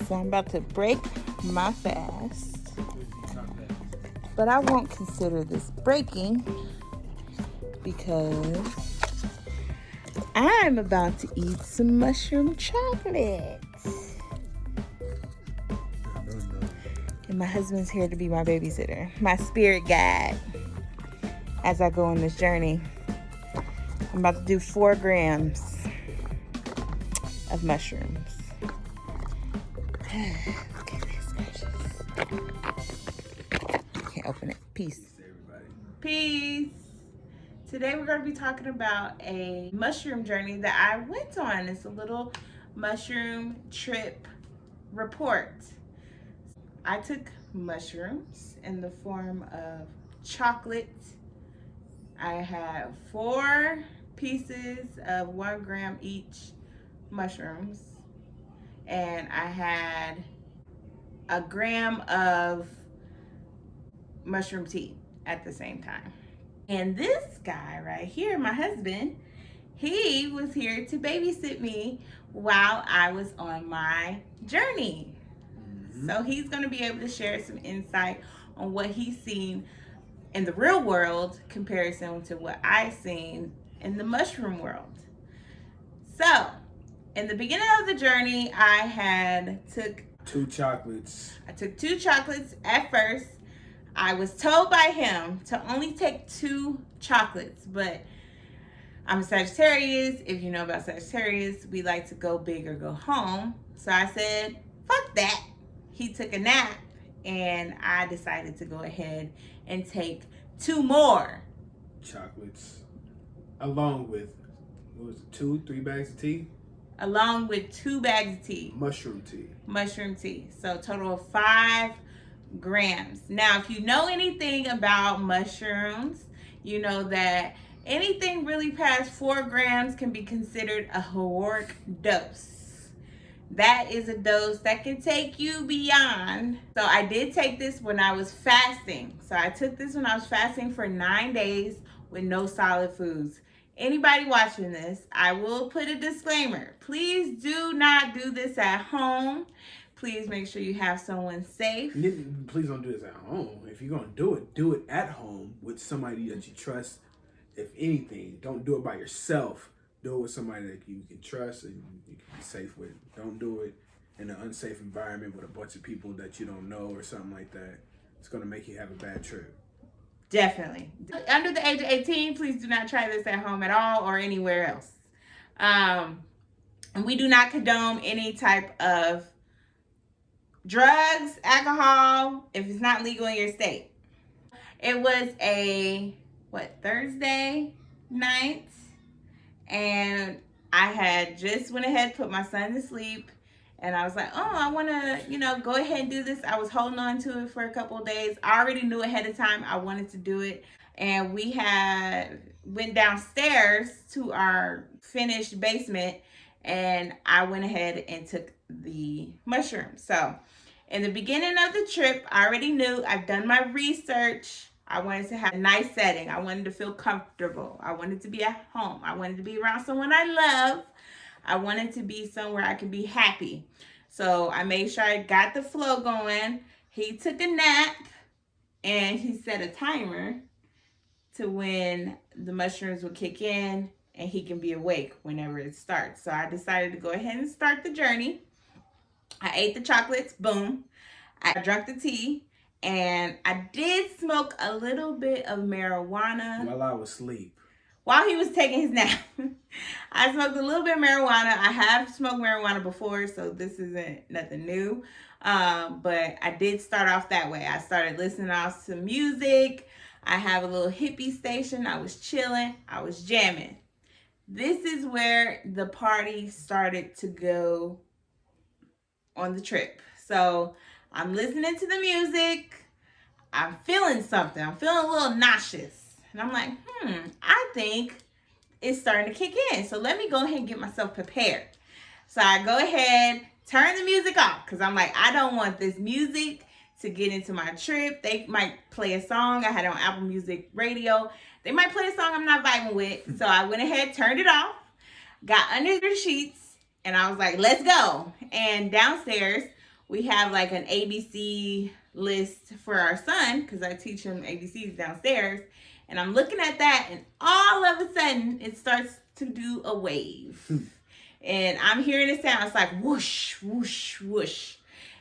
guys, I'm about to break my fast. But I won't consider this breaking because I'm about to eat some mushroom chocolate. And my husband's here to be my babysitter, my spirit guide as I go on this journey. I'm about to do 4 grams of mushrooms. Goodness gracious. Can't open it. Peace. Peace. Today we're going to be talking about a mushroom journey that I went on. It's a little mushroom trip report. I took mushrooms in the form of chocolate. I have 4 pieces of 1 gram each mushrooms, and I had a gram of mushroom tea at the same time. And this guy right here, my husband, he was here to babysit me while I was on my journey. So he's going to be able to share some insight on what he's seen in the real world comparison to what I've seen in the mushroom world. So, in the beginning of the journey, I took 2 chocolates. I took 2 chocolates at first. I was told by him to only take 2 chocolates, but I'm a Sagittarius. If you know about Sagittarius, we like to go big or go home. So I said, fuck that. He took a nap, and I decided to go ahead and take 2 more chocolates, along with, what was it, 2-3 bags of tea? Along with 2 bags of tea. Mushroom tea. Mushroom tea. So total of 5 grams. Now, if you know anything about mushrooms, you know that anything really past 4 grams can be considered a caloric dose. That is a dose that can take you beyond. So I did take this when I was fasting. So I took this when I was fasting for 9 days with no solid foods. Anybody watching this, I will put a disclaimer. Please do not do this at home. Please make sure you have someone safe. Please don't do this at home. If you're going to do it at home with somebody that you trust. If anything, don't do it by yourself. Do it with somebody that you can trust and you can be safe with. Don't do it in an unsafe environment with a bunch of people that you don't know or something like that. It's going to make you have a bad trip. Definitely. Under the age of 18, please do not try this at home at all or anywhere else. And we do not condone any type of drugs, alcohol, if it's not legal in your state. It was a, Thursday night, and I had just went ahead, put my son to sleep, and I was like, oh, I want to, go ahead and do this. I was holding on to it for a couple of days. I already knew ahead of time I wanted to do it, and we went downstairs to our finished basement, and I went ahead and took the mushrooms. So in the beginning of the trip, I already knew, I've done my research. I wanted to have a nice setting. I wanted to feel comfortable. I wanted to be at home. I wanted to be around someone I love. I wanted to be somewhere I could be happy. So I made sure I got the flow going. He took a nap, and he set a timer to when the mushrooms would kick in, and he can be awake whenever it starts. So I decided to go ahead and start the journey. I ate the chocolates, boom. I drank the tea, and I did smoke a little bit of marijuana. While I was asleep. While he was taking his nap. I smoked a little bit of marijuana. I have smoked marijuana before, so this isn't nothing new. But I did start off that way. I started listening off to music. I have a little hippie station. I was chilling. I was jamming. This is where the party started to go on the trip. So I'm listening to the music. I'm feeling something. I'm feeling a little nauseous. And I'm like, I think it's starting to kick in. So let me go ahead and get myself prepared. So I go ahead, turn the music off, because I'm like, I don't want this music to get into my trip. They might play a song. I had it on Apple Music Radio. They might play a song I'm not vibing with. So I went ahead, turned it off, got under the sheets, and I was like, let's go. And downstairs, we have like an ABC list for our son because I teach him ABCs downstairs. And I'm looking at that, and all of a sudden, it starts to do a wave. And I'm hearing it sound. It's like whoosh, whoosh, whoosh.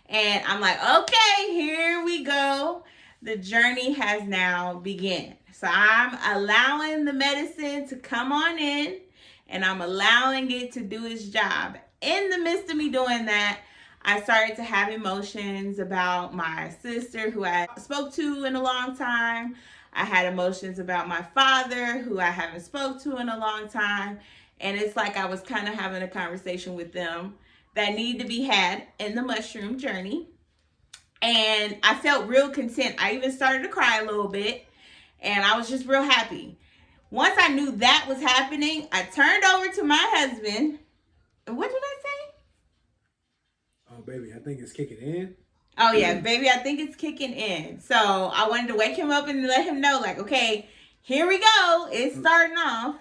And I'm like, okay, here we go. The journey has now begun. So I'm allowing the medicine to come on in, and I'm allowing it to do its job. In the midst of me doing that, I started to have emotions about my sister who I spoke to in a long time. I had emotions about my father who I haven't spoke to in a long time. And it's like I was kind of having a conversation with them that need to be had in the mushroom journey. And I felt real content. I even started to cry a little bit. And I was just real happy. Once I knew that was happening, I turned over to my husband. What did I say? Oh, baby, I think it's kicking in. Oh, yeah, baby, I think it's kicking in. So I wanted to wake him up and let him know, like, okay, here we go. It's starting off.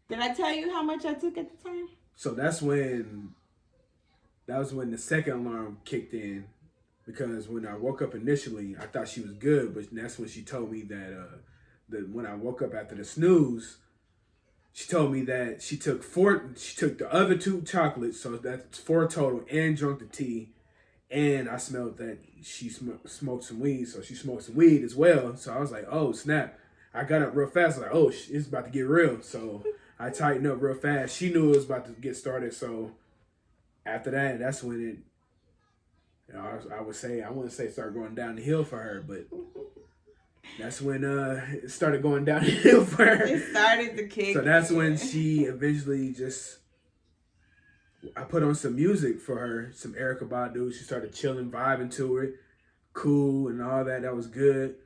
Did I tell you how much I took at the time? So that was when the second alarm kicked in, because when I woke up initially, I thought she was good, but that's when she told me that when I woke up after the snooze, she told me that she took the other 2 chocolates, so that's 4 total, and drunk the tea. And I smelled that she smoked some weed, so she smoked some weed as well. So I was like, oh, snap. I got up real fast, like, oh, it's about to get real. So I tightened up real fast. She knew it was about to get started. So after that, that's when I would say, I wouldn't say start going down the hill for her, but that's when it started going down the hill for her. It started to kick. So that's when she eventually I put on some music for her, some Erykah Badu. She started chilling, vibing to it, cool and all that. That was good.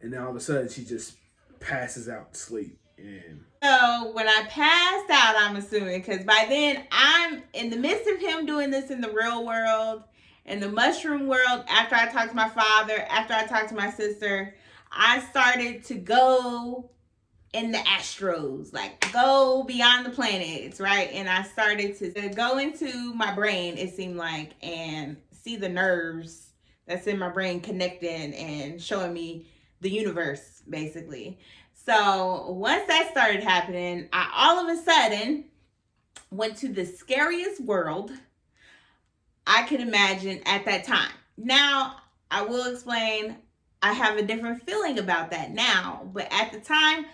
And then all of a sudden, she just passes out to sleep. And so when I passed out, I'm assuming, because by then I'm in the midst of him doing this in the real world, in the mushroom world. After I talked to my father, after I talked to my sister, I started to go in the astros, like go beyond the planets, right? And I started to go into my brain, it seemed like, and see the nerves that's in my brain connecting and showing me the universe, basically. So once that started happening, I all of a sudden went to the scariest world I could imagine at that time. Now, I will explain, I have a different feeling about that now, but at the time,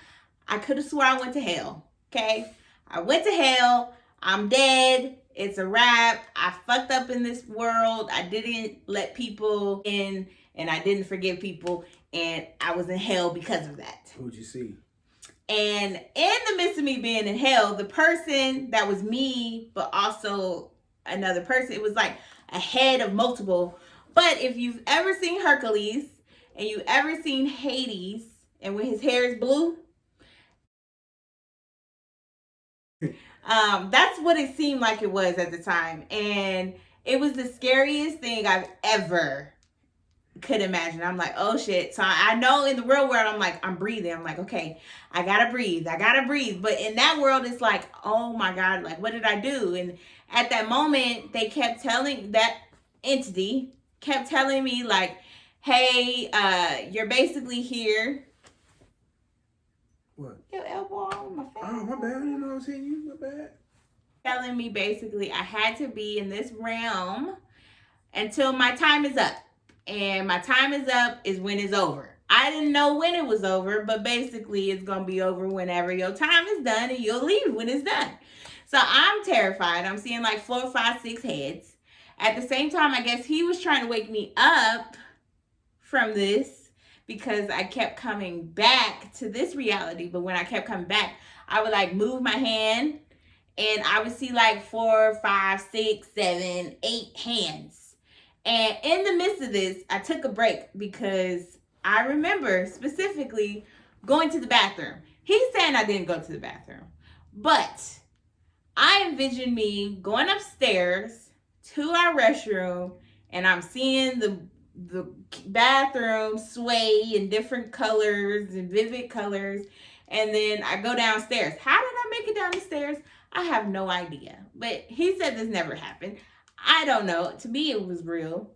I could have swore I went to hell, okay? I went to hell. I'm dead. It's a wrap. I fucked up in this world. I didn't let people in, and I didn't forgive people, and I was in hell because of that. who'd you see? And in the midst of me being in hell, the person that was me, but also another person, it was like a head of multiple. But if you've ever seen Hercules, and you've ever seen Hades, and when his hair is blue, that's what it seemed like it was at the time. And it was the scariest thing I've ever could imagine. I'm like, oh shit. So I know in the real world, I'm like, I'm breathing. I'm like, okay, I gotta breathe. But in that world, it's like, oh my God, like, what did I do? And at that moment, they kept telling, that entity kept telling me, like, hey, you're basically here. What? Your elbow on my face. Oh, my bad. I didn't know I was hitting you. My bad. Telling me basically I had to be in this realm until my time is up. And my time is up is when it's over. I didn't know when it was over, but basically it's going to be over whenever your time is done, and you'll leave when it's done. So I'm terrified. I'm seeing like 4, 5, 6 heads. At the same time, I guess he was trying to wake me up from this because I kept coming back to this reality. But when I kept coming back, I would like move my hand, and I would see like 4, 5, 6, 7, 8 hands. And in the midst of this, I took a break because I remember specifically going to the bathroom. He's saying I didn't go to the bathroom, but I envisioned me going upstairs to our restroom, and I'm seeing the bathroom sway in different colors and vivid colors. And then I go downstairs. How did I make it down the stairs? I have no idea. But he said this never happened. I don't know. To me, it was real.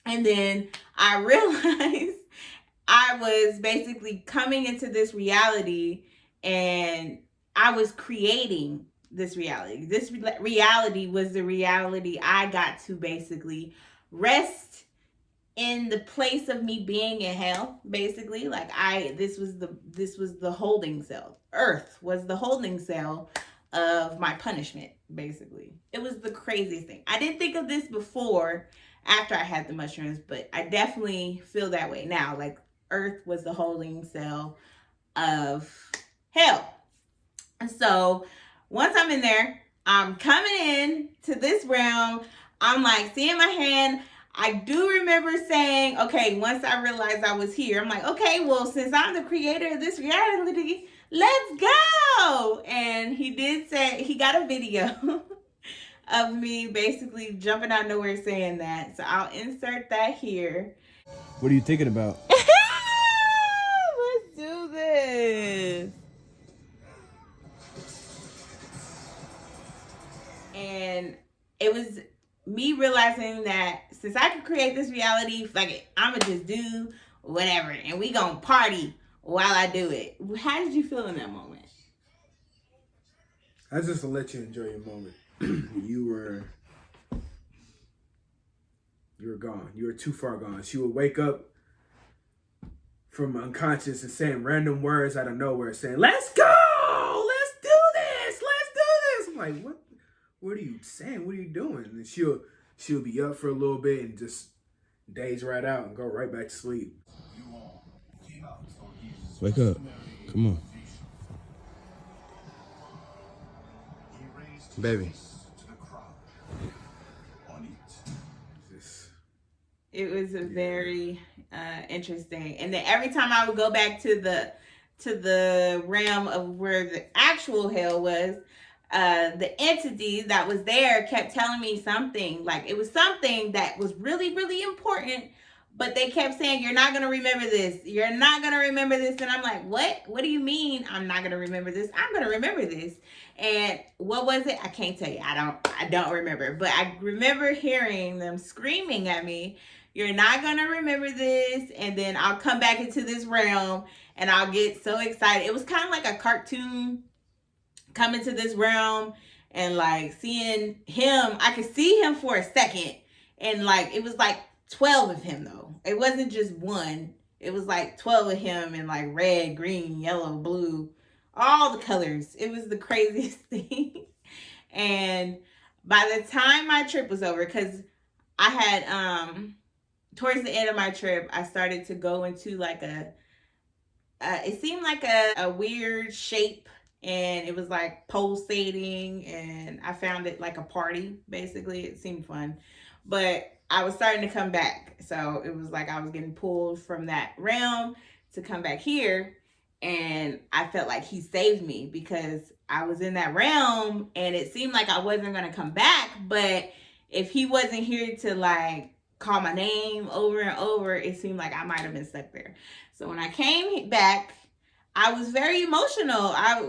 And then I realized I was basically coming into this reality, and I was creating this reality. This reality was the reality I got to basically rest in the place of me being in hell. Basically, like this was the holding cell. Earth was the holding cell of my punishment. Basically, it was the craziest thing. I didn't think of this before after I had the mushrooms, but I definitely feel that way now. Like Earth was the holding cell of hell. And so once I'm in there, I'm coming in to this realm. I'm like seeing my hand. I do remember saying, okay, once I realized I was here, I'm like, okay, well, since I'm the creator of this reality, let's go. And he did say, he got a video of me basically jumping out of nowhere saying that. So I'll insert that here. What are you thinking about? Let's do this. And it was me realizing that since I could create this reality, fuck it, I'ma just do whatever, and we gonna party while I do it. How did you feel in that moment? That's just to let you enjoy your moment. you were gone. You were too far gone. She would wake up from unconscious and saying random words out of nowhere, saying, "Let's go, let's do this, let's do this." I'm like, what? What are you saying? What are you doing? And she'll be up for a little bit and just daze right out and go right back to sleep. Wake up. Come on. Baby. Just, It was a very interesting, and then every time I would go back to the realm of where the actual hell was, the entity that was there kept telling me something. Like it was something that was really, really important, but they kept saying, "You're not gonna remember this. You're not gonna remember this." And I'm like, "What? What do you mean I'm not gonna remember this? I'm gonna remember this." And what was it? I can't tell you. I don't remember. But I remember hearing them screaming at me, "You're not gonna remember this." And then I'll come back into this realm and I'll get so excited. It was kind of like a cartoon coming to this realm, and like seeing him. I could see him for a second, and like it was like 12 of him though. It wasn't just one. It was like 12 of him in like red, green, yellow, blue, all the colors. It was the craziest thing. And by the time my trip was over, because I had towards the end of my trip, I started to go into like it seemed like a weird shape, and it was like pulsating, and I found it like a party. Basically, it seemed fun, but I was starting to come back, so it was like I was getting pulled from that realm to come back here. And I felt like he saved me because I was in that realm and it seemed like I wasn't going to come back. But if he wasn't here to like call my name over and over, it seemed like I might have been stuck there. So when I came back, I was very emotional. I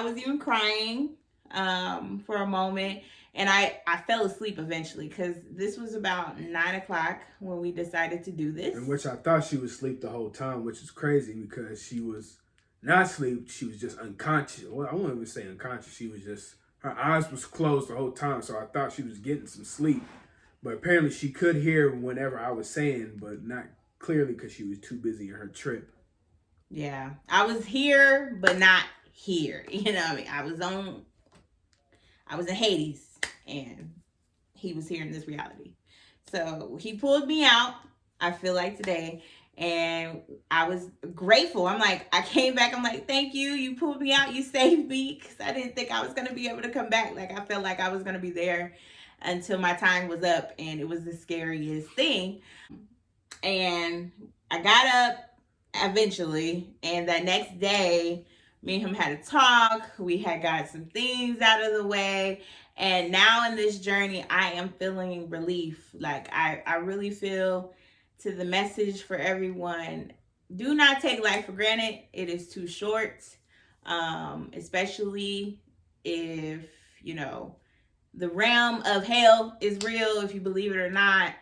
was even crying for a moment, and I fell asleep eventually because this was about 9 o'clock when we decided to do this. in which I thought she was asleep the whole time, which is crazy because she was not asleep. She was just unconscious. Well, I won't even say unconscious. She was just, her eyes was closed the whole time, so I thought she was getting some sleep. But apparently she could hear whenever I was saying, but not clearly because she was too busy in her trip. Yeah, I was here, but not here. You know what I mean? I was in Hades, and he was here in this reality. So he pulled me out, I feel like today, and I was grateful. I'm like, I came back, I'm like, thank you. You pulled me out, you saved me, because I didn't think I was going to be able to come back. Like, I felt like I was going to be there until my time was up, and it was the scariest thing. And I got up eventually, and that next day me and him had a talk. We had got some things out of the way, and now in this journey I am feeling relief. Like I really feel, to the message for everyone, do not take life for granted. It is too short, especially if you know the realm of hell is real, if you believe it or not.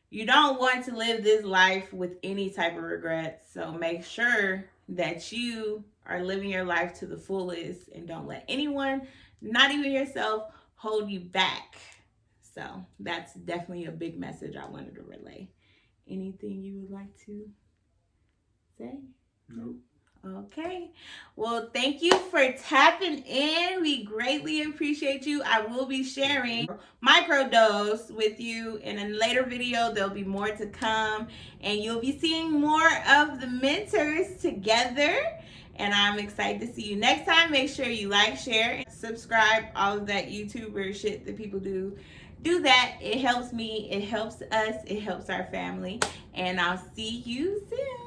You don't want to live this life with any type of regrets. So make sure that you are living your life to the fullest and don't let anyone, not even yourself, hold you back. So that's definitely a big message I wanted to relay. Anything you would like to say? Nope. Okay. Well, thank you for tapping in. We greatly appreciate you. I will be sharing microdose with you in a later video. There'll be more to come, and you'll be seeing more of the mentors together. And I'm excited to see you next time. Make sure you like, share, and subscribe. All of that YouTuber shit that people do. Do that. It helps me. It helps us. It helps our family. And I'll see you soon.